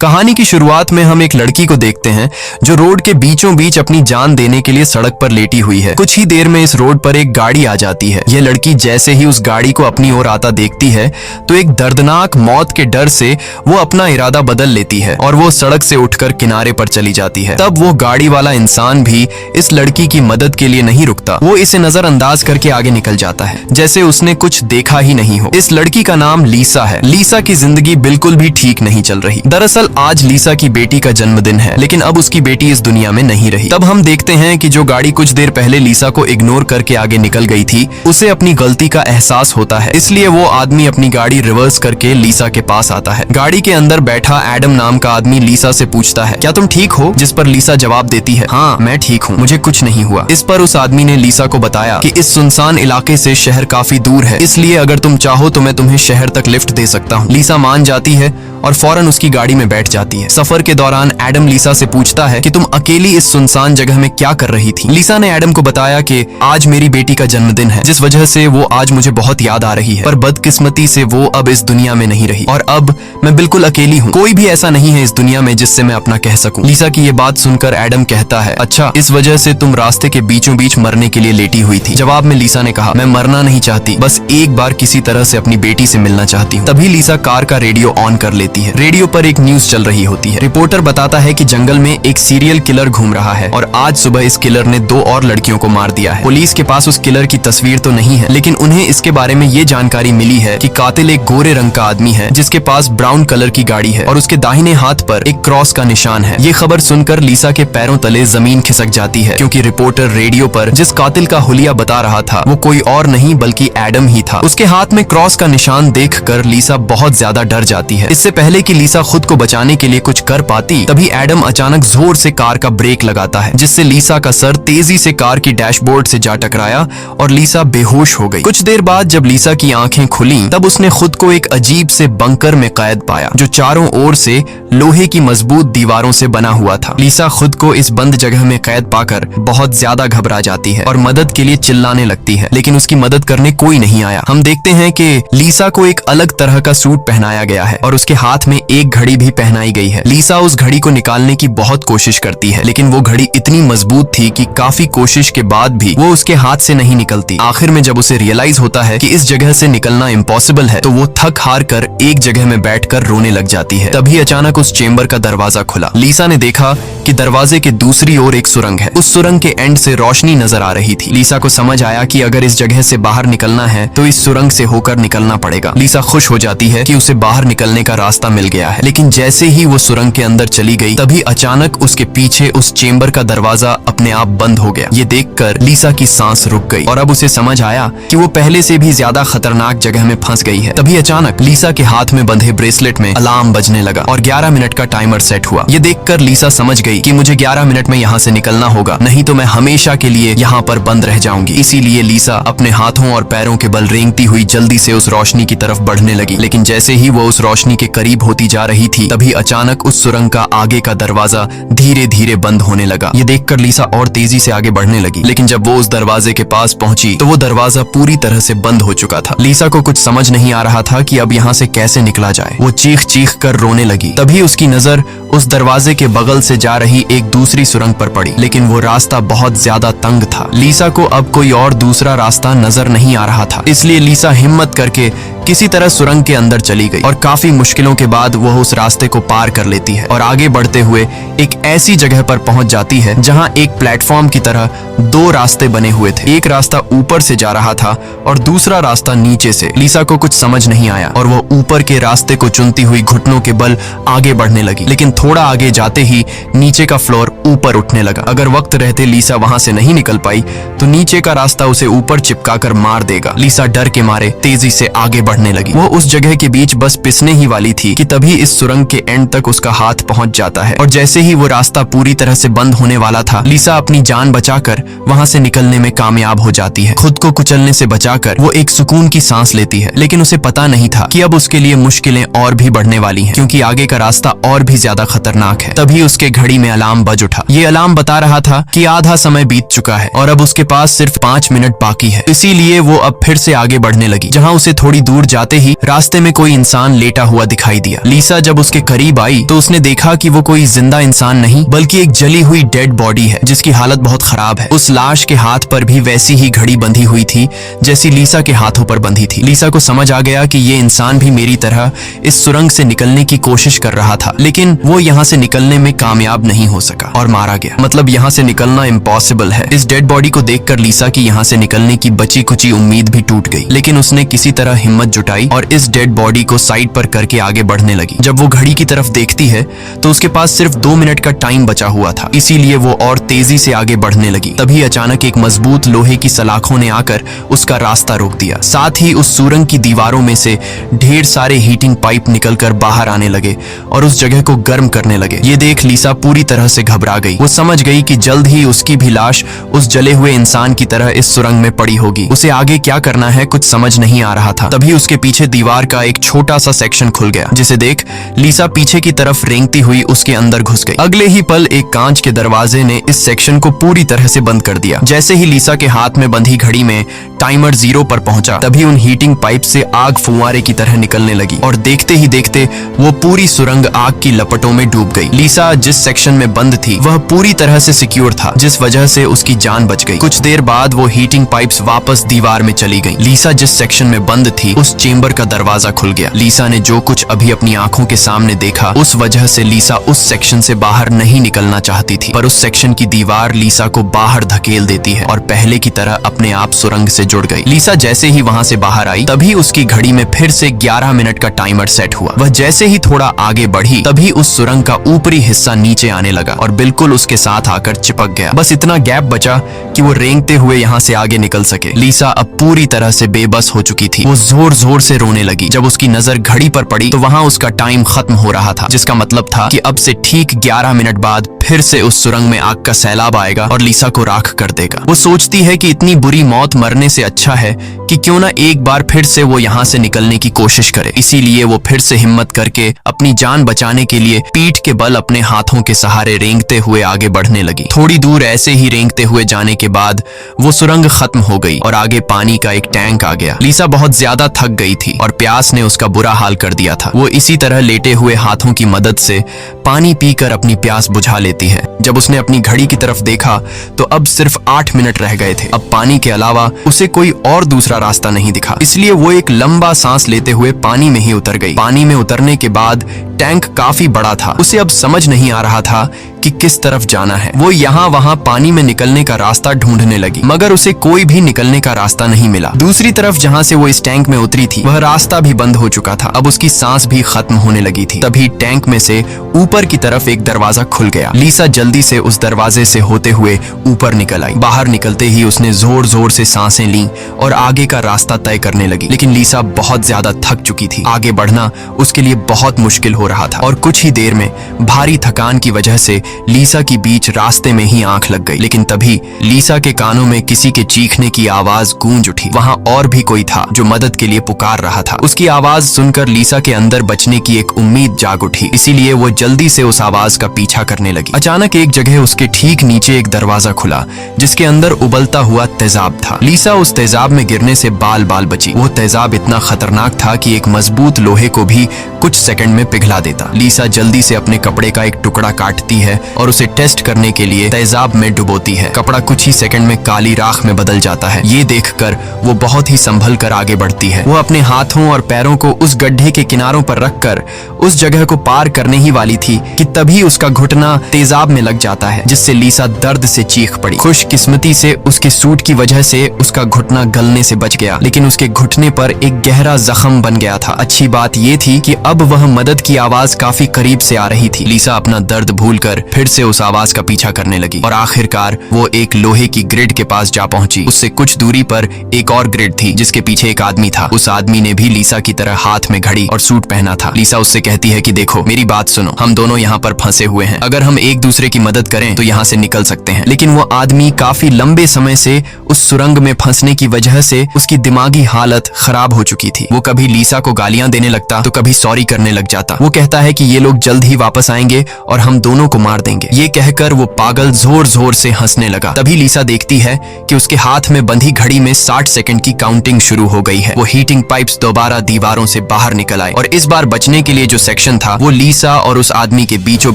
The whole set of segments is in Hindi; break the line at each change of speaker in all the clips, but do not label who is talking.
कहानी की शुरुआत में हम एक लड़की को देखते हैं जो रोड के बीचों बीच अपनी जान देने के लिए सड़क पर लेटी हुई है। कुछ ही देर में इस रोड पर एक गाड़ी आ जाती है। यह लड़की जैसे ही उस गाड़ी को अपनी ओर आता देखती है तो एक दर्दनाक मौत के डर से वो अपना इरादा बदल लेती है और वो सड़क से उठकर किनारे पर चली जाती है। तब वो गाड़ी वाला इंसान भी इस लड़की की मदद के लिए नहीं रुकता। वो इसे नजरअंदाज करके आगे निकल जाता है जैसे उसने कुछ देखा ही नहीं हो। इस लड़की का नाम लीसा है। लीसा की जिंदगी बिल्कुल भी ठीक नहीं चल रही। दरअसल आज लीसा की बेटी का जन्मदिन है, लेकिन अब उसकी बेटी इस दुनिया में नहीं रही। तब हम देखते हैं कि जो गाड़ी कुछ देर पहले लीसा को इग्नोर करके आगे निकल गई थी, उसे अपनी गलती का एहसास होता है। इसलिए वो आदमी अपनी गाड़ी रिवर्स करके लीसा के पास आता है। गाड़ी के अंदर बैठा एडम नाम का आदमी लीसा से पूछता है, क्या तुम ठीक हो? जिस पर लीसा जवाब देती है, हाँ मैं ठीक हूँ, मुझे कुछ नहीं हुआ। इस पर उस आदमी ने लीसा को बताया कि इस सुनसान इलाके से शहर काफी दूर है, इसलिए अगर तुम चाहो तो मैं तुम्हें शहर तक लिफ्ट दे सकता हूँ। लीसा मान जाती है और फौरन उसकी गाड़ी में बैठ जाती है। सफर के दौरान एडम लीसा से पूछता है कि तुम अकेली इस सुनसान जगह में क्या कर रही थी? लीसा ने एडम को बताया कि आज मेरी बेटी का जन्मदिन है, जिस वजह से वो आज मुझे बहुत याद आ रही है, पर बदकिस्मती से वो अब इस दुनिया में नहीं रही और अब मैं बिल्कुल अकेली हूँ। कोई भी ऐसा नहीं है इस दुनिया में जिससे मैं अपना कह सकूं। लीसा की ये बात सुनकर एडम कहता है, अच्छा इस वजह से तुम रास्ते के बीचों बीच मरने के लिए लेटी हुई थी? जवाब में लीसा ने कहा, मैं मरना नहीं चाहती, बस एक बार किसी तरह से अपनी बेटी से मिलना चाहती हूँ। तभी लीसा कार का रेडियो ऑन कर लेती है। रेडियो पर एक न्यूज चल रही होती है। रिपोर्टर बताता है कि जंगल में एक सीरियल किलर घूम रहा है और आज सुबह इस किलर ने 2 और लड़कियों को मार दिया है। पुलिस के पास उस किलर की तस्वीर तो नहीं है, लेकिन उन्हें इसके बारे में ये जानकारी मिली है कि कातिल एक गोरे रंग का आदमी है जिसके पास ब्राउन कलर की गाड़ी है और उसके दाहिने हाथ पर एक क्रॉस का निशान है। ये खबर सुनकर लीसा के पैरों तले जमीन खिसक जाती है, क्योंकि रिपोर्टर रेडियो पर जिस कातिल का हुलिया बता रहा था वो कोई और नहीं बल्कि एडम ही था। उसके हाथ में क्रॉस का निशान देखकर लीसा बहुत ज्यादा डर जाती है। इससे पहले कि लीसा खुद को बचाने के लिए कुछ कर पाती, तभी एडम अचानक जोर से कार का ब्रेक लगाता है, जिससे लीसा का सर तेजी से कार की डैशबोर्ड से जा टकराया और लीसा बेहोश हो गई। कुछ देर बाद जब लीसा की आंखें खुली तब उसने खुद को एक अजीब से बंकर में कैद पाया, जो चारों ओर से लोहे की मजबूत दीवारों से बना हुआ था। लीसा खुद को इस बंद जगह में कैद पाकर बहुत ज्यादा घबरा जाती है और मदद के लिए चिल्लाने लगती है, लेकिन उसकी मदद करने कोई नहीं आया। हम देखते हैं कि लीसा को एक अलग तरह का सूट पहनाया गया है और उसके हाथ में एक घड़ी भी पहनाई गई है। लीसा उस घड़ी को निकालने की बहुत कोशिश करती है, लेकिन वो घड़ी इतनी मजबूत थी कि काफी कोशिश के बाद भी वो उसके हाथ से नहीं निकलती। आखिर में जब उसे रियलाइज होता है कि इस जगह से निकलना इम्पॉसिबल है, तो वो थक हार कर एक जगह में बैठकर रोने लग जाती है। तभी अचानक उस चेंबर का दरवाजा खुला। लीसा ने देखा कि दरवाजे के दूसरी ओर एक सुरंग है। उस सुरंग के एंड से रोशनी नजर आ रही थी। लीसा को समझ आया कि अगर इस जगह से बाहर निकलना है तो इस सुरंग से होकर निकलना पड़ेगा। लीसा खुश हो जाती है कि उसे बाहर निकलने का रास्ता मिल गया है, लेकिन जैसे ही वो सुरंग के अंदर चली गई तभी अचानक उसके पीछे उस चेंबर का दरवाजा अपने आप बंद हो गया। ये देखकर लीसा की सांस रुक गई और अब उसे समझ आया कि वो पहले से भी ज्यादा खतरनाक जगह में फंस गई है। तभी अचानक लीसा के हाथ में बंधे ब्रेसलेट में अलार्म बजने लगा और 11 मिनट का टाइमर सेट हुआ। ये देखकर लीसा समझ गई कि मुझे 11 मिनट में यहाँ से निकलना होगा, नहीं तो मैं हमेशा के लिए यहाँ पर बंद रह जाऊंगी। इसीलिए लीसा अपने हाथों और पैरों के बल रेंगती हुई जल्दी से उस रोशनी की तरफ बढ़ने लगी। लेकिन जैसे ही वो उस रोशनी के करीब होती जा रही थी तभी अचानक उस सुरंग का आगे का दरवाजा धीरे धीरे बंद होने लगा। ये देखकर लीसा और तेजी से आगे बढ़ने लगी, लेकिन जब वो उस दरवाजे के पास पहुंची तो वो दरवाजा पूरी तरह से बंद हो चुका था। लीसा को कुछ समझ नहीं आ रहा था कि अब यहाँ से कैसे निकला जाए। वो चीख चीख कर रोने लगी। तभी उसकी नजर उस दरवाजे के बगल से जा रही एक दूसरी सुरंग पर पड़ी, लेकिन वो रास्ता बहुत ज्यादा तंग था। लीसा को अब कोई और दूसरा रास्ता नजर नहीं आ रहा था, इसलिए लीसा हिम्मत करके किसी तरह सुरंग के अंदर चली गई और काफी मुश्किलों के बाद वह उस रास्ते को पार कर लेती है और आगे बढ़ते हुए एक ऐसी जगह पर पहुंच जाती है जहां एक प्लेटफॉर्म की तरह 2 रास्ते बने हुए थे। एक रास्ता ऊपर से जा रहा था और दूसरा रास्ता नीचे से। लीसा को कुछ समझ नहीं आया और वो ऊपर के रास्ते को चुनती हुई घुटनों के बल आगे बढ़ने लगी, लेकिन थोड़ा आगे जाते ही नीचे का फ्लोर ऊपर उठने लगा। अगर वक्त रहते लीसा वहां से नहीं निकल पाई तो नीचे का रास्ता उसे ऊपर चिपका कर मार देगा। लीसा डर के मारे तेजी से आगे बढ़ने लगी। वो उस जगह के बीच बस पिसने ही वाली थी कि तभी इस सुरंग के एंड तक उसका हाथ पहुंच जाता है और जैसे ही वो रास्ता पूरी तरह से बंद होने वाला था, लीसा अपनी जान बचाकर वहां से निकलने में कामयाब हो जाती है। खुद को कुचलने से बचाकर वो एक सुकून की सांस लेती है, लेकिन उसे पता नहीं था कि अब उसके लिए मुश्किलें और भी बढ़ने वाली हैं, क्योंकि आगे का रास्ता और भी ज्यादा खतरनाक है। तभी उसके घड़ी में अलार्म बज उठा। ये अलार्म बता रहा था कि आधा समय बीत चुका है और अब उसके पास सिर्फ 5 मिनट बाकी है। इसीलिए वो अब फिर से आगे बढ़ने लगी। जहाँ उसे थोड़ी दूर रोड जाते ही रास्ते में कोई इंसान लेटा हुआ दिखाई दिया। लीसा जब उसके करीब आई तो उसने देखा कि वो कोई जिंदा इंसान नहीं बल्कि एक जली हुई डेड बॉडी है जिसकी हालत बहुत खराब है। उस लाश के हाथ पर भी वैसी ही घड़ी बंधी हुई थी जैसी लीसा के हाथों पर बंधी थी। लीसा को समझ आ गया कि ये इंसान भी मेरी तरह इस सुरंग से निकलने की कोशिश कर रहा था, लेकिन वो यहाँ से निकलने में कामयाब नहीं हो सका और मारा गया। मतलब यहाँ से निकलना इम्पॉसिबल है। इस डेड बॉडी को देखकर लीसा की यहाँ से निकलने की बची कुची उम्मीद भी टूट गई, लेकिन उसने किसी तरह हिम्मत जुटाई और इस डेड बॉडी को साइड पर करके आगे बढ़ने लगी। जब वो घड़ी की तरफ देखती है तो उसके पास सिर्फ 2 मिनट का टाइम बचा हुआ था, इसीलिए वो और तेजी से आगे बढ़ने लगी। तभी अचानक एक मजबूत लोहे की सलाखों ने आकर उसका रास्ता रोक दिया। साथ ही उस सुरंग की दीवारों में से ढेर सारे हीटिंग पाइप निकलकर बाहर आने लगे और उस जगह को गर्म करने लगे। ये देख लीसा पूरी तरह से घबरा गई। वो समझ गई कि जल्द ही उसकी भी लाश उस जले हुए इंसान की तरह इस सुरंग में पड़ी होगी। उसे आगे क्या करना है कुछ समझ नहीं आ रहा था। तभी उसके पीछे दीवार का एक छोटा सा सेक्शन खुल गया, जिसे देख लीसा पीछे की तरफ रेंगती हुई उसके अंदर घुस गई। अगले ही पल एक कांच के दरवाजे ने इस सेक्शन को पूरी तरह से बंद कर दिया। जैसे ही लीसा के हाथ में बंधी घड़ी में टाइमर 0 पर पहुंचा, तभी उन हीटिंग पाइप से आग फुंवारे की तरह निकलने लगी और देखते ही देखते वो पूरी सुरंग आग की लपटों में डूब गई। लीसा जिस सेक्शन में बंद थी वह पूरी तरह से सिक्योर था, जिस वजह से उसकी जान बच गई। कुछ देर बाद वो हीटिंग पाइप्स वापस दीवार में चली गईं। लीसा जिस सेक्शन में बंद थी उस चेंबर का दरवाजा खुल गया। लीसा ने जो कुछ अभी अपनी आंखों के सामने देखा उस वजह से लीसा उस सेक्शन से बाहर नहीं निकलना चाहती थी, पर उस सेक्शन की दीवार लीसा को बाहर धकेल देती है और पहले की तरह अपने आप सुरंग से जुड़ गई। लीसा जैसे ही वहां से बाहर आई तभी उसकी घड़ी में फिर से 11 मिनट का टाइमर सेट हुआ। वह जैसे ही थोड़ा आगे बढ़ी तभी उस सुरंग का ऊपरी हिस्सा नीचे आने लगा और बिल्कुल उसके साथ आकर चिपक गया। बस इतना गैप बचा कि वो रेंगते हुए यहाँ से आगे निकल सके। लीसा अब पूरी तरह से बेबस हो चुकी थी। वो जोर जोर से रोने लगी। जब उसकी नजर घड़ी पर पड़ी तो वहाँ उसका टाइम खत्म हो रहा था, जिसका मतलब था कि अब से ठीक 11 मिनट बाद फिर से उस सुरंग में आग का सैलाब आएगा और लीसा को राख कर देगा। वो सोचती है कि इतनी बुरी मौत मरने से अच्छा है कि क्यों ना एक बार फिर से वो यहाँ से निकलने की कोशिश करे। इसीलिए वो फिर से हिम्मत करके अपनी जान बचाने के लिए पीठ के बल अपने हाथों के सहारे रेंगते हुए आगे बढ़ने लगी। थोड़ी दूर ऐसे ही रेंगते हुए जाने के बाद वो सुरंग खत्म हो गई और आगे पानी का एक टैंक आ गया। लीसा बहुत ज्यादा थक गई थी और प्यास ने उसका बुरा हाल कर दिया था। वो इसी तरह लेटे हुए हाथों की मदद से पानी पीकर अपनी प्यास बुझा लेती है। जब उसने अपनी घड़ी की तरफ देखा तो अब सिर्फ 8 मिनट रह गए थे। अब पानी के अलावा उसे कोई और दूसरा रास्ता नहीं दिखा, इसलिए वो एक लंबा सांस लेते हुए पानी में ही उतर गई। पानी में उतरने के बाद टैंक काफी बड़ा था। उसे अब समझ नहीं आ रहा था कि किस तरफ जाना है। वो यहाँ वहाँ पानी में निकलने का रास्ता ढूंढने लगी, मगर उसे कोई भी निकलने का रास्ता नहीं मिला। दूसरी तरफ जहाँ से वो इस टैंक में उतरी थी वह रास्ता भी बंद हो चुका था। अब उसकी सांस भी खत्म होने लगी थी। तभी टैंक में से ऊपर की तरफ एक दरवाजा खुल गया। लीसा जल्दी से उस दरवाजे से होते हुए ऊपर निकल आई। बाहर निकलते ही उसने जोर जोर से सांसें ली और आगे का रास्ता तय करने लगी, लेकिन लीसा बहुत ज्यादा थक चुकी थी। आगे बढ़ना उसके लिए बहुत मुश्किल हो रहा था और कुछ ही देर में भारी थकान की वजह से लीसा की बीच रास्ते में ही आंख लग गई। लेकिन तभी लीसा के कानों में किसी के चीखने की आवाज गूंज उठी। वहां और भी कोई था जो मदद के लिए पुकार रहा था। उसकी आवाज सुनकर लीसा के अंदर बचने की एक उम्मीद जाग उठी, इसीलिए वो जल्दी से उस आवाज का पीछा करने लगी। अचानक एक जगह उसके ठीक नीचे एक दरवाजा खुला जिसके अंदर उबलता हुआ तेजाब था। लीसा उस तेजाब में गिरने से बाल बाल बची। वो तेजाब इतना खतरनाक था कि एक मजबूत लोहे को भी कुछ सेकंड में पिघला देता। लीसा जल्दी से अपने कपड़े का एक टुकड़ा काटती है और उसे टेस्ट करने के लिए तेजाब में डुबोती है। कपड़ा कुछ ही सेकंड में काली राख में बदल जाता है। ये देखकर वो बहुत ही संभल कर आगे बढ़ती है। वो अपने हाथों और पैरों को उस गड्ढे के किनारों पर रखकर उस जगह को पार करने ही वाली थी कि तभी उसका घुटना तेजाब में लग जाता है, जिससे लीसा दर्द से चीख पड़ी। खुशकिस्मती से उसके सूट की वजह से उसका घुटना गलने से बच गया, लेकिन उसके घुटने पर एक गहरा जख्म बन गया था। अच्छी बात ये थी कि अब वह मदद की आवाज काफी करीब से आ रही थी। लीसा अपना दर्द भूलकर फिर से उस आवाज का पीछा करने लगी और आखिरकार वो एक लोहे की ग्रिड के पास जा पहुंची। उससे कुछ दूरी पर एक और ग्रिड थी जिसके पीछे एक आदमी था। उस आदमी ने भी लीसा की तरह हाथ में घड़ी और सूट पहना था। लीसा उससे कहती है कि देखो मेरी बात सुनो, हम दोनों यहाँ पर फंसे हुए हैं। अगर हम एक दूसरे की मदद करें तो यहाँ से निकल सकते हैं। लेकिन वो आदमी काफी लंबे समय से उस सुरंग में फंसने की वजह से उसकी दिमागी हालत खराब हो चुकी थी। वो कभी लीसा को गालियां देने लगता तो कभी सॉरी करने लग जाता। वो कहता है कि ये लोग जल्द ही वापस आएंगे और हम दोनों को मार मार देंगे। ये कहकर वो पागल जोर जोर से हंसने लगा। तभी लीसा देखती है कि उसके हाथ में बंधी घड़ी में 60 सेकंड की काउंटिंग शुरू हो गई है। वो हीटिंग पाइप्स दोबारा दीवारों से बाहर निकल आए और इस बार बचने के लिए जो सेक्शन था वो लीसा और उस आदमी के बीचों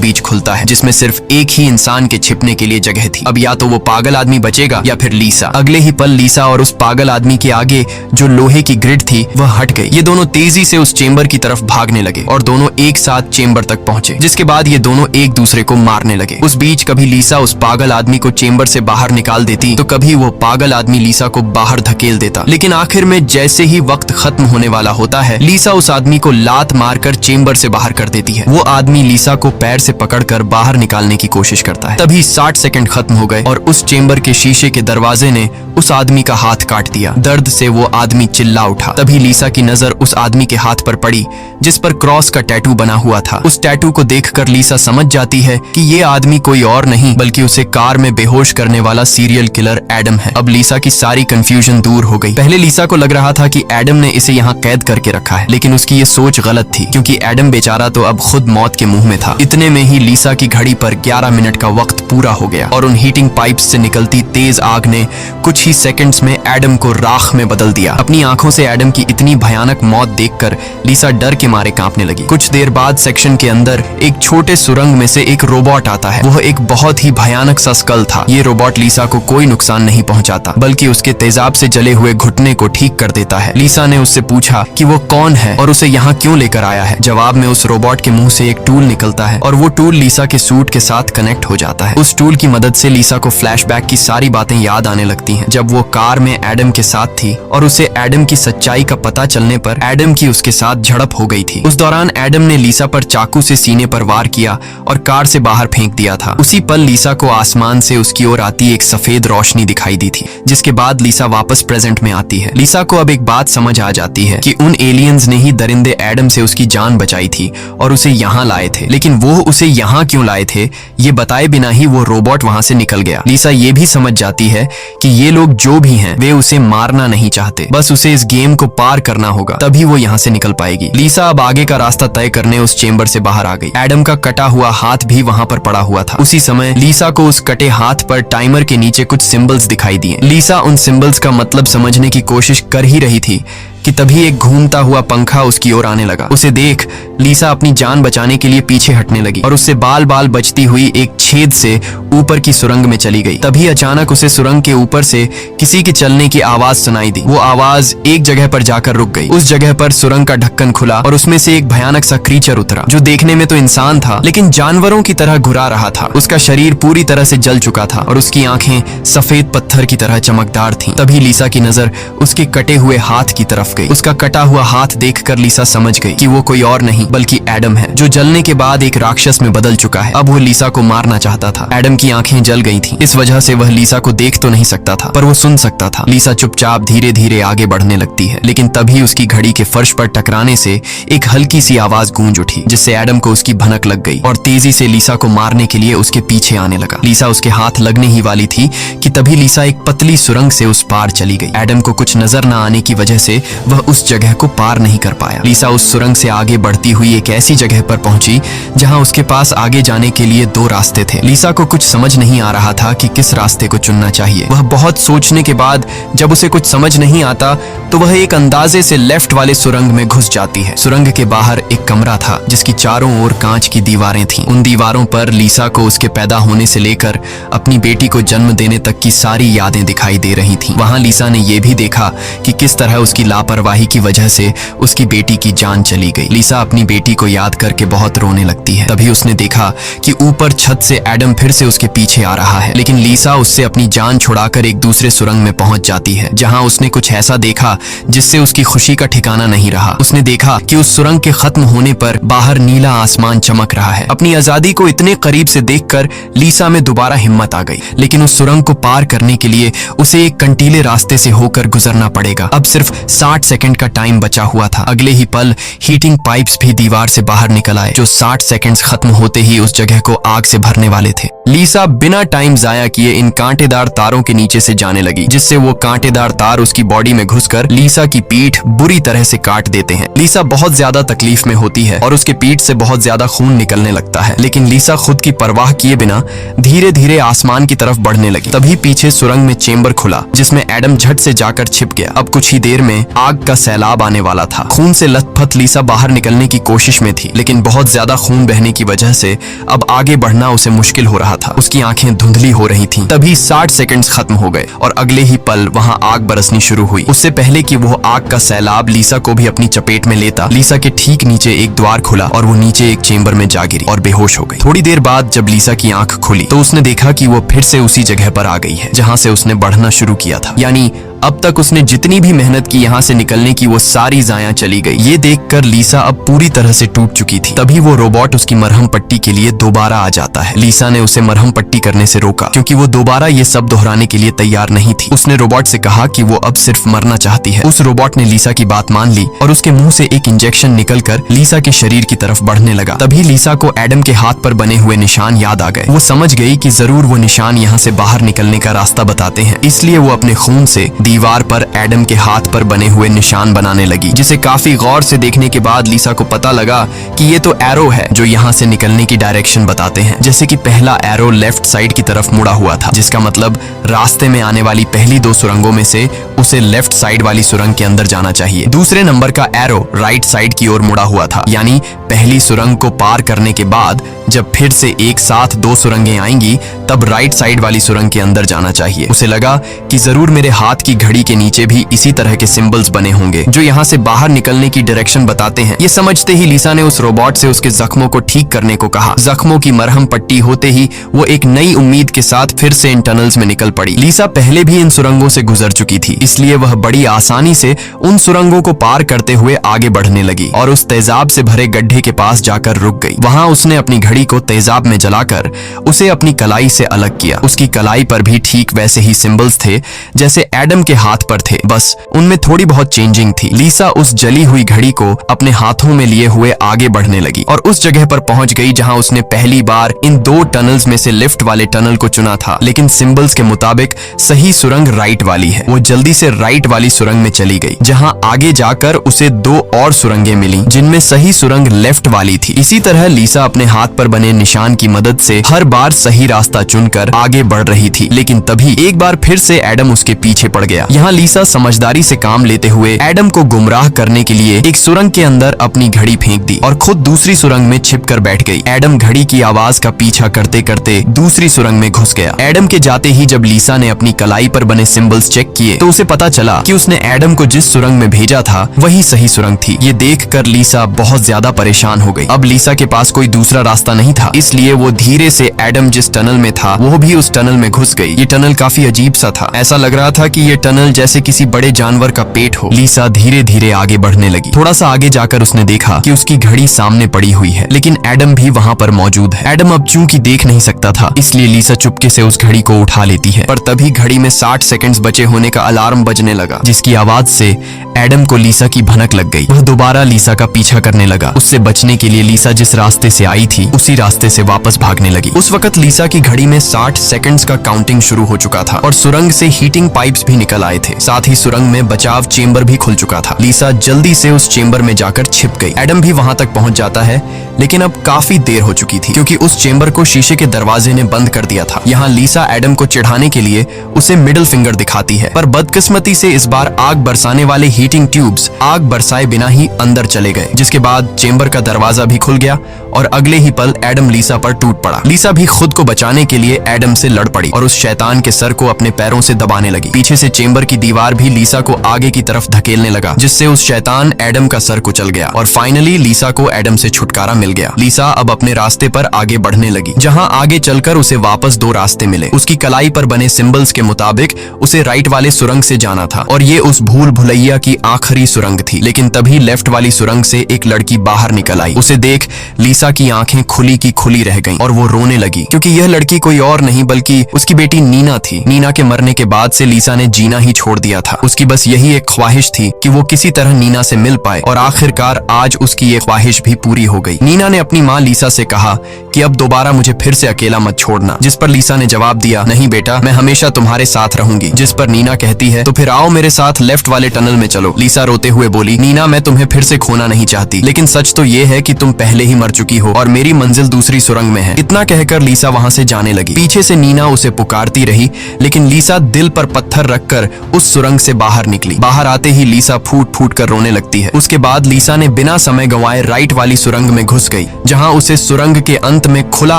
बीच खुलता है, जिसमें सिर्फ एक ही इंसान के छिपने के लिए जगह थी। अब या तो वो पागल आदमी बचेगा या फिर लीसा। अगले ही पल लीसा और उस पागल आदमी के आगे जो लोहे की ग्रिड थी वह हट गई। ये दोनों तेजी से उस चेंबर की तरफ भागने लगे और दोनों एक साथ चेंबर तक पहुंचे, जिसके बाद ये दोनों एक दूसरे को मारने लगे। उस बीच कभी लीसा उस पागल आदमी को चेंबर से बाहर निकाल देती तो कभी वो पागल आदमी लीसा को बाहर धकेल देता। लेकिन आखिर में जैसे ही वक्त खत्म होने वाला होता है, लीसा उस आदमी को लात मारकर चेंबर से बाहर कर देती है। वो आदमी लीसा को पैर से पकड़कर बाहर निकालने की कोशिश करता है। तभी 60 सेकंड खत्म हो गए और उस चेंबर के शीशे के दरवाजे ने उस आदमी का हाथ काट दिया। दर्द से वो आदमी चिल्ला उठा। तभी लीसा की नजर उस आदमी के हाथ पर पड़ी जिस पर क्रॉस का टैटू बना हुआ था। उस टैटू को देखकर लीसा समझ जाती है कि ये आदमी कोई और नहीं बल्कि उसे कार में बेहोश करने वाला सीरियल किलर एडम है। अब लीसा की सारी कंफ्यूजन दूर हो गई। पहले लीसा को लग रहा था कि एडम ने इसे यहाँ कैद करके रखा है, लेकिन उसकी ये सोच गलत थी क्योंकि एडम बेचारा तो अब खुद मौत के मुंह में था। इतने में ही लीसा की घड़ी पर 11 मिनट का वक्त पूरा हो गया और उन हीटिंग पाइप्स से निकलती तेज आग ने कुछ ही सेकंड्स में एडम को राख में बदल दिया। अपनी आंखों से एडम की इतनी भयानक मौत देखकर लीसा डर के मारे कांपने लगी। कुछ देर बाद सेक्शन के अंदर एक छोटे सुरंग में से एक रोबोट आता है। वह एक बहुत ही भयानक सा स्कल था। ये रोबोट लीसा को कोई नुकसान नहीं पहुंचाता बल्कि उसके तेजाब से जले हुए घुटने को ठीक कर देता है। लीसा ने उससे पूछा कि वो कौन है और उसे यहाँ क्यों लेकर आया है। जवाब में उस रोबोट के मुंह से एक टूल निकलता है और वो टूल लीसा के सूट के साथ कनेक्ट हो जाता है। उस टूल की मदद से लीसा को फ्लैशबैक की सारी बातें याद आने लगती हैं, जब वो कार में एडम के साथ थी और उसे एडम की सच्चाई का पता चलने पर एडम की उसके साथ झड़प हो गई थी। उस दौरान एडम ने लीसा पर चाकू से सीने पर वार किया और कार से बाहर फेंक दिया था। उसी पल लीसा को आसमान से उसकी ओर आती एक सफेद रोशनी दिखाई दी थी, जिसके बाद लीसा वापस प्रेजेंट में आती है। लीसा को अब एक बात समझ आ जाती है कि उन एलियंस ने ही दरिंदे एडम से उसकी जान बचाई थी और उसे यहाँ लाए थे। लेकिन वो उसे यहाँ क्यों लाए थे ये बताए बिना ही वो रोबोट वहां से निकल गया। लीसा ये भी समझ जाती है कि ये लोग जो भी हैं वे उसे मारना नहीं चाहते, बस उसे इस गेम को पार करना होगा, तभी वो यहाँ से निकल पाएगी। लीसा अब आगे का रास्ता तय करने उस चेंबर से बाहर आ गई। एडम का कटा हुआ हाथ भी वहां पर पड़ा हुआ था। उसी समय लीसा को उस कटे हाथ पर टाइमर के नीचे कुछ सिंबल्स दिखाई दिए। लीसा उन सिंबल्स का मतलब समझने की कोशिश कर ही रही थी कि तभी एक घूमता हुआ पंखा उसकी ओर आने लगा। उसे देख लीसा अपनी जान बचाने के लिए पीछे हटने लगी और उससे बाल बाल बचती हुई एक छेद से ऊपर की सुरंग में चली गई। तभी अचानक उसे सुरंग के ऊपर से किसी के चलने की आवाज सुनाई दी। वो आवाज एक जगह पर जाकर रुक गई। उस जगह पर सुरंग का ढक्कन खुला और उसमें से एक भयानक सा क्रीचर उतरा, जो देखने में तो इंसान था लेकिन जानवरों की तरह घुरा रहा था। उसका शरीर पूरी तरह से जल चुका था और उसकी आंखें सफेद पत्थर की तरह चमकदार थीं। तभी लीसा की नजर उसके कटे हुए हाथ की तरफ गई। उसका कटा हुआ हाथ देखकर लीसा समझ गई कि वो कोई और नहीं बल्कि एडम है, जो जलने के बाद एक राक्षस में बदल चुका है। अब वो लीसा को मारना चाहता था। एडम की आंखें जल गई थीं, इस वजह से वह लीसा को देख तो नहीं सकता था पर वो सुन सकता था। लीसा चुपचाप धीरे धीरे आगे बढ़ने लगती है, लेकिन तभी उसकी घड़ी के फर्श पर टकराने से एक हल्की सी आवाज गूंज उठी, जिससे एडम को उसकी भनक लग गई और तेजी से लीसा को मारने के लिए उसके पीछे आने लगा। लीसा उसके हाथ लगने ही वाली थी कि तभी लीसा एक पतली सुरंग से उस पार चली गई। एडम को कुछ नजर न आने की वजह से वह उस जगह को पार नहीं कर पाया। लीसा उस सुरंग से आगे बढ़ती हुई एक ऐसी जगह पर पहुंची जहां उसके पास आगे जाने के लिए 2 रास्ते थे। लीसा को कुछ समझ नहीं आ रहा था कि किस रास्ते को चुनना चाहिए। वह बहुत सोचने के बाद जब उसे कुछ समझ नहीं आता तो वह एक अंदाजे से लेफ्ट वाले सुरंग में घुस जाती है। सुरंग के बाहर एक कमरा था जिसकी चारों ओर कांच की दीवारें थीं। उन दीवारों पर लीसा को उसके पैदा होने से लेकर अपनी बेटी को जन्म देने तक की सारी यादें दिखाई दे रही थीं। वहां लीसा ने यह भी देखा कि किस तरह उसकी लापरवाही की वजह से उसकी बेटी की जान चली गई। लीसा अपनी बेटी को याद करके बहुत रोने लगती है। तभी उसने देखा कि ऊपर छत से एडम फिर से उसके पीछे आ रहा है, लेकिन लीसा उससे अपनी जान छुड़ाकर एक दूसरे सुरंग में पहुंच जाती है, जहां उसने कुछ ऐसा देखा जिससे उसकी खुशी का ठिकाना नहीं रहा। उसने देखा कि उस सुरंग के खत्म होने पर बाहर नीला आसमान चमक रहा है। अपनी आजादी को इतने करीब से देखकर लीसा में दोबारा हिम्मत आ गई, लेकिन उस सुरंग को पार करने के लिए उसे एक कंटीले रास्ते से होकर गुजरना पड़ेगा। अब सिर्फ 60 5 सेकंड का टाइम बचा हुआ था। अगले ही पल हीटिंग पाइप्स भी दीवार से बाहर निकल आए, जो 60 सेकंड्स खत्म होते ही उस जगह को आग से भरने वाले थे। लीसा बिना टाइम जाया किए इन कांटेदार तारों के नीचे से जाने लगी, जिससे वो कांटेदार तार उसकी बॉडी में घुसकर लीसा की पीठ बुरी तरह से काट देते हैं। लीसा बहुत ज्यादा तकलीफ में होती है और उसके पीठ से बहुत ज्यादा खून निकलने लगता है, लेकिन लीसा खुद की परवाह किए बिना धीरे धीरे आसमान की तरफ बढ़ने लगी। तभी पीछे सुरंग में चेंबर खुला, जिसमें एडम झट से जाकर छिप गया। अब कुछ ही देर में आग का सैलाब आने वाला था। खून से लथपथ लीसा बाहर निकलने की कोशिश में थी, लेकिन बहुत ज्यादा खून बहने की वजह से अब आगे बढ़ना उसे मुश्किल हो रहा था। उसकी आंखें धुंधली हो रही थीं। तभी 60 सेकंड्स खत्म हो गए और अगले ही पल वहां आग बरसनी शुरू हुई। उससे पहले कि वो आग का सैलाब लीसा को भी अपनी चपेट में लेता, लीसा के ठीक नीचे एक द्वार खुला और वो नीचे एक चेंबर में जा गिरी और बेहोश हो गई। थोड़ी देर बाद जब लीसा की आंख खुली तो उसने देखा कि वो फिर से उसी जगह पर आ गई है जहां से उसने बढ़ना शुरू किया था। यानी अब तक उसने जितनी भी मेहनत की यहाँ से निकलने की, वो सारी जाया चली गई। ये देखकर लीसा अब पूरी तरह से टूट चुकी थी। तभी वो रोबोट उसकी मरहम पट्टी के लिए दोबारा आ जाता है। लीसा ने उसे मरहम पट्टी करने से रोका, क्योंकि वो दोबारा ये सब दोहराने के लिए तैयार नहीं थी। उसने रोबोट से कहा कि वो अब सिर्फ मरना चाहती है। उस रोबोट ने लीसा की बात मान ली और उसके मुंह से एक इंजेक्शन निकलकर लीसा के शरीर की तरफ बढ़ने लगा। तभी लीसा को एडम के हाथ पर बने हुए निशान याद आ गए। वो समझ गई कि जरूर वो निशान यहाँ से बाहर निकलने का रास्ता बताते हैं, इसलिए वो अपने खून से दीवार पर एडम के हाथ पर बने हुए निशान बनाने लगी, जिसे काफी गौर से देखने के बाद लीसा को पता लगा कि ये तो एरो है जो यहाँ से निकलने की डायरेक्शन बताते हैं। जैसे कि पहला एरो लेफ्ट साइड की तरफ मुड़ा हुआ था, जिसका मतलब रास्ते में आने वाली पहली 2 सुरंगों में से उसे लेफ्ट साइड वाली सुरंग के अंदर जाना चाहिए। दूसरे नंबर का एरो राइट साइड की ओर मुड़ा हुआ था, यानी पहली सुरंग को पार करने के बाद जब फिर से एक साथ 2 सुरंगें आएंगी तब राइट साइड वाली सुरंग के अंदर जाना चाहिए। उसे लगा कि जरूर मेरे हाथ की घड़ी के नीचे भी इसी तरह के सिंबल्स बने होंगे जो यहाँ से बाहर निकलने की डायरेक्शन बताते हैं। ये समझते ही लीसा ने उस रोबोट से उसके जख्मों को ठीक करने को कहा। जख्मों की मरहम पट्टी होते ही वो एक नई उम्मीद के साथ फिर से इन टनल्स में निकल पड़ी। लीसा पहले भी इन सुरंगों से गुजर चुकी थी, इसलिए वह बड़ी आसानी से उन सुरंगों को पार करते हुए आगे बढ़ने लगी और उस तेजाब से भरे गड्ढे के पास जाकर रुक गई। वहां उसने अपनी घड़ी को तेजाब में जलाकर उसे अपनी कलाई से अलग किया। उसकी कलाई पर भी ठीक वैसे ही सिंबल्स थे जैसे एडम के हाथ पर थे, बस उनमें थोड़ी बहुत चेंजिंग थी। लीसा उस जली हुई घड़ी को अपने हाथों में लिए हुए आगे बढ़ने लगी और उस जगह पर पहुंच गई जहां उसने पहली बार इन 2 टनल्स में से लेफ्ट वाले टनल को चुना था, लेकिन सिंबल्स के मुताबिक सही सुरंग राइट वाली है। वो जल्दी से राइट वाली सुरंग में चली गई, जहां आगे जाकर उसे 2 और सुरंगें मिली जिनमें सही सुरंग लेफ्ट वाली थी। इसी तरह लीसा अपने हाथ पर बने निशान की मदद से हर बार सही रास्ता चुनकर आगे बढ़ रही थी, लेकिन तभी एक बार फिर से एडम उसके पीछे पड़ गया। यहाँ लीसा समझदारी से काम लेते हुए एडम को गुमराह करने के लिए एक सुरंग के अंदर अपनी घड़ी फेंक दी और खुद दूसरी सुरंग में छिपकर बैठ गई। एडम घड़ी की आवाज का पीछा करते करते दूसरी सुरंग में घुस गया। एडम के जाते ही जब लीसा ने अपनी कलाई पर बने सिंबल्स चेक किए तो उसे पता चला कि उसने एडम को जिस सुरंग में भेजा था वही सही सुरंग थी। ये देखकर लीसा बहुत ज्यादा परेशान हो गई। अब लीसा के पास कोई दूसरा रास्ता नहीं था, इसलिए वो धीरे से एडम जिस टनल में था वो भी उस टनल में घुस गई। ये टनल काफी अजीब सा था, ऐसा लग रहा था कि ये टनल जैसे किसी बड़े जानवर का पेट हो। लीसा धीरे धीरे आगे बढ़ने लगी। थोड़ा सा आगे जाकर उसने देखा कि उसकी घड़ी सामने पड़ी हुई है, लेकिन एडम भी वहाँ पर मौजूद है। एडम अब चूंकि देख नहीं सकता था, इसलिए लीसा चुपके से उस घड़ी को उठा लेती है, पर तभी घड़ी में 60 सेकंड्स बचे होने का अलार्म बजने लगा, जिसकी आवाज से एडम को लीसा की भनक लग गई। वह दोबारा लीसा का पीछा करने लगा। उससे बचने के लिए लीसा जिस रास्ते से आई थी उसी रास्ते से वापस भागने लगी। उस वक्त लीसा की घड़ी में 60 सेकंड्स का काउंटिंग शुरू हो चुका था और सुरंग से हीटिंग पाइप्स भी निकल आए थे। साथ ही सुरंग में बचाव चेंबर भी खुल चुका था। लीसा जल्दी से उस चेंबर में जाकर छिप गई। एडम भी वहां तक पहुंच जाता है, लेकिन अब काफी देर हो चुकी थी क्योंकि उस चेंबर को शीशे के दरवाजे ने बंद कर दिया था। यहाँ लीसा एडम को चिढ़ाने के लिए उसे मिडिल फिंगर दिखाती है, पर बदकिस्मती से इस बार आग बरसाने वाले हीटिंग ट्यूब्स आग बरसाए बिना ही अंदर चले गए, जिसके बाद चेंबर का दरवाजा भी खुल गया और अगले ही पल एडम लीसा पर टूट पड़ा। लीसा भी खुद को बचाने के लिए एडम से लड़ पड़ी और उस शैतान के सर को अपने पैरों से दबाने लगी। पीछे से चेंबर की दीवार भी लीसा को आगे की तरफ धकेलने लगा, जिससे उस शैतान एडम का सर कुचल गया और फाइनली लीसा को एडम से छुटकारा मिल गया। लीसा अब अपने रास्ते पर आगे बढ़ने लगी, जहां आगे चलकर उसे वापस 2 रास्ते मिले। उसकी कलाई पर बने सिंबल्स के मुताबिक उसे राइट वाले सुरंग से जाना था और ये उस भूल भुलैया की आखिरी सुरंग थी। लेकिन तभी लेफ्ट वाली सुरंग से एक लड़की बाहर निकल आई। उसे देख लीसा लीसा की आंखें खुली की खुली रह गईं और वो रोने लगी, क्योंकि यह लड़की कोई और नहीं बल्कि उसकी बेटी नीना थी। नीना के मरने के बाद से लीसा ने जीना ही छोड़ दिया था। उसकी बस यही एक ख्वाहिश थी कि वो किसी तरह नीना से मिल पाए, और आखिरकार आज उसकी ये ख्वाहिश भी पूरी हो गई। नीना ने अपनी माँ लीसा से कहा कि अब दोबारा मुझे फिर से अकेला मत छोड़ना, जिस पर लीसा ने जवाब दिया, नहीं बेटा, मैं हमेशा तुम्हारे साथ रहूंगी। जिस पर नीना कहती है, तो फिर आओ मेरे साथ लेफ्ट वाले टनल में चलो। लीसा रोते हुए बोली, नीना, मैं तुम्हें फिर से खोना नहीं चाहती, लेकिन सच तो ये है कि तुम पहले ही मर चुकी हो और मेरी मंजिल दूसरी सुरंग में है। इतना कहकर लीसा वहां से जाने लगी। पीछे से नीना उसे पुकारती रही, लेकिन लीसा दिल पर पत्थर रखकर उस सुरंग से बाहर निकली। बाहर आते ही लीसा फूट फूट कर रोने लगती है। उसके बाद लीसा ने बिना समय गंवाए राइट वाली सुरंग में घुस गई, जहां उसे सुरंग के अंत में खुला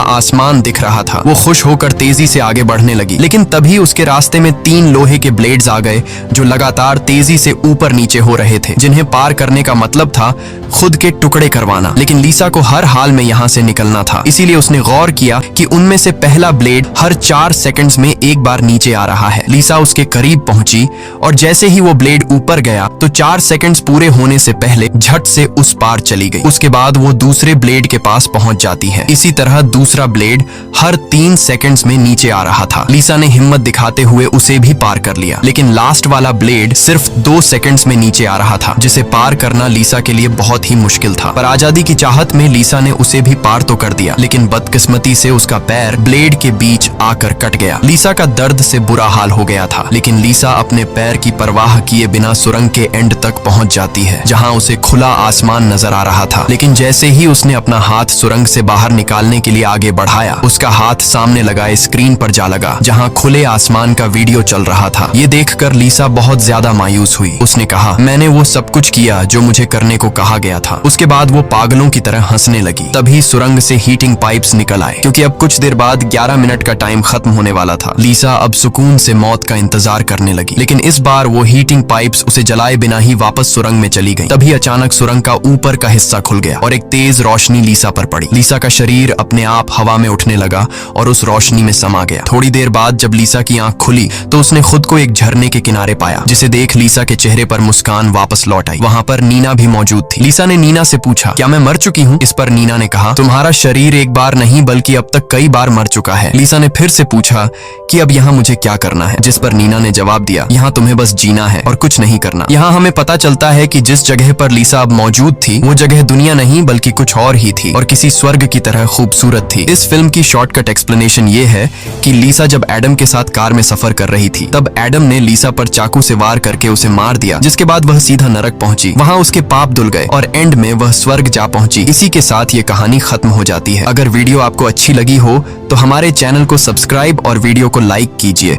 आसमान दिख रहा था। वो खुश होकर तेजी से आगे बढ़ने लगी, लेकिन तभी उसके रास्ते में 3 लोहे के ब्लेड्स आ गए जो लगातार तेजी से ऊपर नीचे हो रहे थे, जिन्हें पार करने का मतलब था खुद के टुकड़े करवाना। लेकिन लीसा को हर हाल में यहाँ से निकलना था, इसीलिए उसने गौर किया कि उनमें से पहला ब्लेड हर 4 सेकंड्स में एक बार नीचे आ रहा है। लीसा उसके करीब पहुंची और जैसे ही वो ब्लेड ऊपर गया तो 4 सेकंड्स पूरे होने से पहले झट से उस पार चली गई। उसके बाद वो दूसरे ब्लेड के पास पहुंच जाती है। इसी तरह दूसरा ब्लेड हर 3 सेकंड्स में नीचे आ रहा था। लीसा ने हिम्मत दिखाते हुए उसे भी पार कर लिया, लेकिन लास्ट वाला ब्लेड सिर्फ 2 सेकंड्स में नीचे आ रहा था, जिसे पार करना लीसा के लिए बहुत ही मुश्किल था। पर आजादी की चाहत में लीसा ने उसे भी पार तो कर दिया, लेकिन बदकिस्मती से उसका पैर ब्लेड के बीच आकर कट गया। लीसा का दर्द से बुरा हाल हो गया था, लेकिन लीसा अपने पैर की परवाह किए बिना सुरंग के एंड तक पहुंच जाती है, जहां उसे खुला आसमान नजर आ रहा था। लेकिन जैसे ही उसने अपना हाथ सुरंग से बाहर निकालने के लिए आगे बढ़ाया, उसका हाथ सामने लगाए स्क्रीन पर जा लगा, जहां खुले आसमान का वीडियो चल रहा था। ये देखकर लीसा बहुत ज्यादा मायूस हुई। उसने कहा, मैंने वो सब कुछ किया जो मुझे करने को कहा गया था। उसके बाद वो पागलों की तरह हंसने लगी। तभी सुरंग से हीटिंग पाइप्स निकल आए, क्योंकि अब कुछ देर बाद 11 मिनट का टाइम खत्म होने वाला था। लीसा अब सुकून से मौत का इंतजार करने लगी, लेकिन इस बार वो हीटिंग पाइप्स उसे जलाए बिना ही वापस सुरंग में चली गई। तभी अचानक सुरंग का ऊपर का हिस्सा खुल गया और एक तेज रोशनी लीसा पर पड़ी। लीसा का शरीर अपने आप हवा में उठने लगा और उस रोशनी में समा गया। थोड़ी देर बाद जब लीसा की आंख खुली तो उसने खुद को एक झरने के किनारे पाया, जिसे देख लीसा के चेहरे पर मुस्कान वापस लौट आई। वहां पर नीना भी मौजूद थी। लीसा ने नीना से पूछा, क्या मैं मर चुकी हूँ? इस पर नीना ने कहा, तुम्हारा शरीर एक बार नहीं बल्कि अब तक कई बार मर चुका है। लीसा ने फिर से पूछा कि अब यहाँ मुझे क्या करना है? जिस पर नीना ने जवाब दिया, यहाँ तुम्हें बस जीना है और कुछ नहीं करना। यहाँ हमें पता चलता है कि जिस जगह पर लीसा अब मौजूद थी वो जगह दुनिया नहीं बल्कि कुछ और ही थी और किसी स्वर्ग की तरह खूबसूरत थी। इस फिल्म की शॉर्टकट एक्सप्लेनेशन ये है कि लीसा जब एडम के साथ कार में सफर कर रही थी, तब एडम ने लीसा पर चाकू से वार करके उसे मार दिया, जिसके बाद वह सीधा नरक पहुंची। वहां उसके पाप धुल गए और एंड में वह स्वर्ग जा पहुंची। इसी के साथ ये कहानी खत्म हो जाती है। अगर वीडियो आपको अच्छी लगी हो तो हमारे चैनल को सब्सक्राइब और वीडियो को लाइक कीजिए।